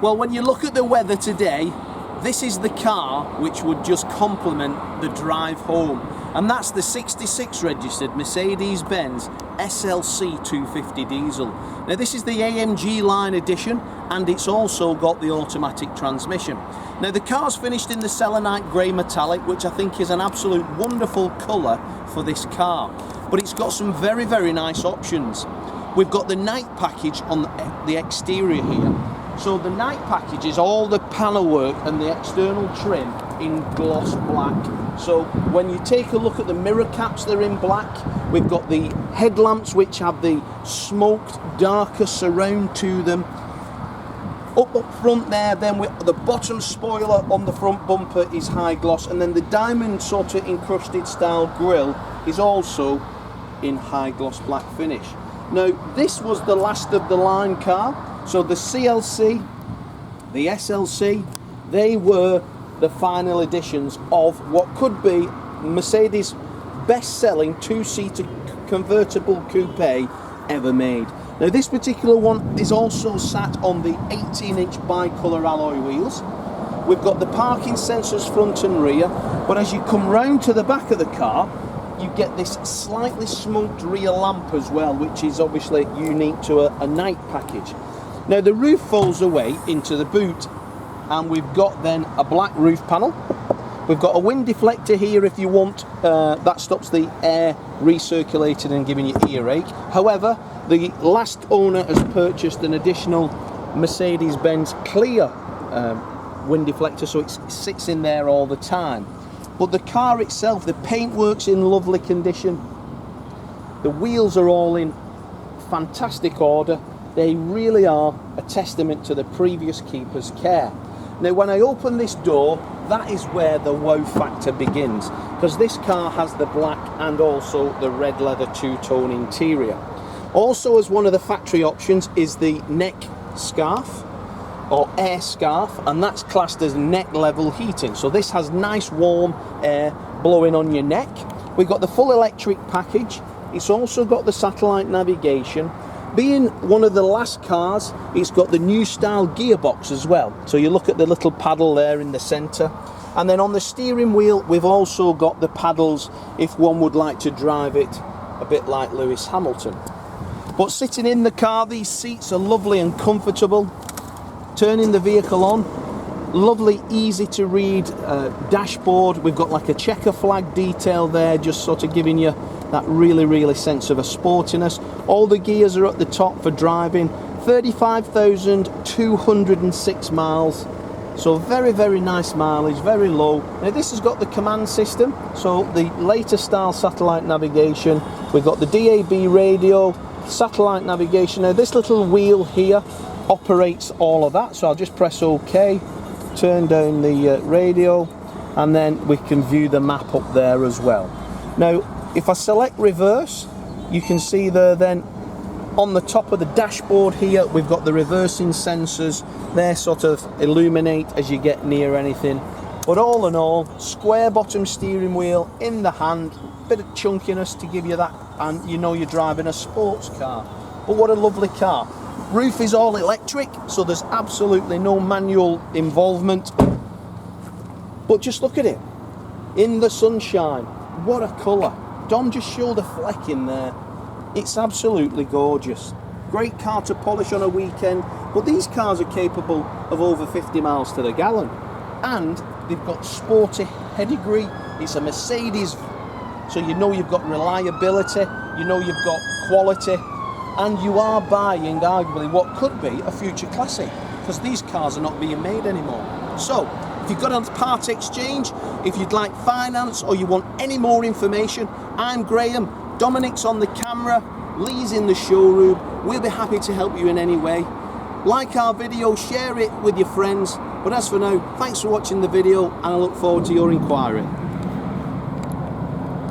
Well, when you look at the weather today, this is the car which would just complement the drive home. And that's the 66 registered Mercedes-Benz SLC250 diesel. Now this is the AMG Line edition, and it's also got the automatic transmission. Now the car's finished in the selenite grey metallic, which I think is an absolute wonderful colour for this car. But it's got some very, very nice options. We've got the night package on the exterior here. So the night package is all the panel work and the external trim in gloss black. So when you take a look at the mirror caps, they're in black. We've got the headlamps which have the smoked darker surround to them. Up front there, then the bottom spoiler on the front bumper is high gloss, and then the diamond sort of encrusted style grille is also in high gloss black finish. Now this was the last of the line car. So the CLC, the SLC, they were the final editions of what could be Mercedes' best-selling two-seater convertible coupe ever made. Now this particular one is also sat on the 18-inch bicolour alloy wheels. We've got the parking sensors front and rear, but as you come round to the back of the car, you get this slightly smoked rear lamp as well, which is obviously unique to a night package. Now the roof folds away into the boot, and we've got then a black roof panel. We've got a wind deflector here if you want, that stops the air recirculating and giving you earache. However, the last owner has purchased an additional Mercedes-Benz clear wind deflector, so it sits in there all the time. But the car itself, the paintwork's in lovely condition. The wheels are all in fantastic order. They really are a testament to the previous keeper's care. Now when I open this door, that is where the wow factor begins, because this car has the black and also the red leather two-tone interior. Also, as one of the factory options, is the neck scarf or air scarf, and that's classed as neck level heating. So this has nice warm air blowing on your neck. We've got the full electric package. It's also got the satellite navigation. Being one of the last cars, it's got the new style gearbox as well. So you look at the little paddle there in the centre. And then on the steering wheel, we've also got the paddles if one would like to drive it a bit like Lewis Hamilton. But sitting in the car, these seats are lovely and comfortable. Turning the vehicle on, lovely, easy to read dashboard. We've got like a checker flag detail there, just sort of giving you that really sense of a sportiness. All the gears are at the top for driving. 35,206 miles, so very nice mileage, very low. Now this has got the command system, so the later style satellite navigation. We've got the DAB radio, satellite navigation. Now this little wheel here operates all of that, so I'll just press OK, turn down the radio, and then we can view the map up there as well. Now if I select reverse, you can see there then on the top of the dashboard here, we've got the reversing sensors. They sort of illuminate as you get near anything. But all in all, square bottom steering wheel in the hand, bit of chunkiness to give you that, and you know you're driving a sports car. But what a lovely car. Roof is all electric, so there's absolutely no manual involvement. But just look at it, in the sunshine, what a colour. Dom just showed a fleck in there. It's absolutely gorgeous. Great car to polish on a weekend, but these cars are capable of over 50 miles to the gallon. And they've got sporty pedigree. It's a Mercedes, so you know you've got reliability, you know you've got quality, and you are buying arguably what could be a future classic, because these cars are not being made anymore. So if you've got a part exchange, if you'd like finance, or you want any more information, I'm Graham, Dominic's on the camera, Lee's in the showroom. We'll be happy to help you in any way. Like our video, share it with your friends. But as for now, thanks for watching the video, and I look forward to your inquiry.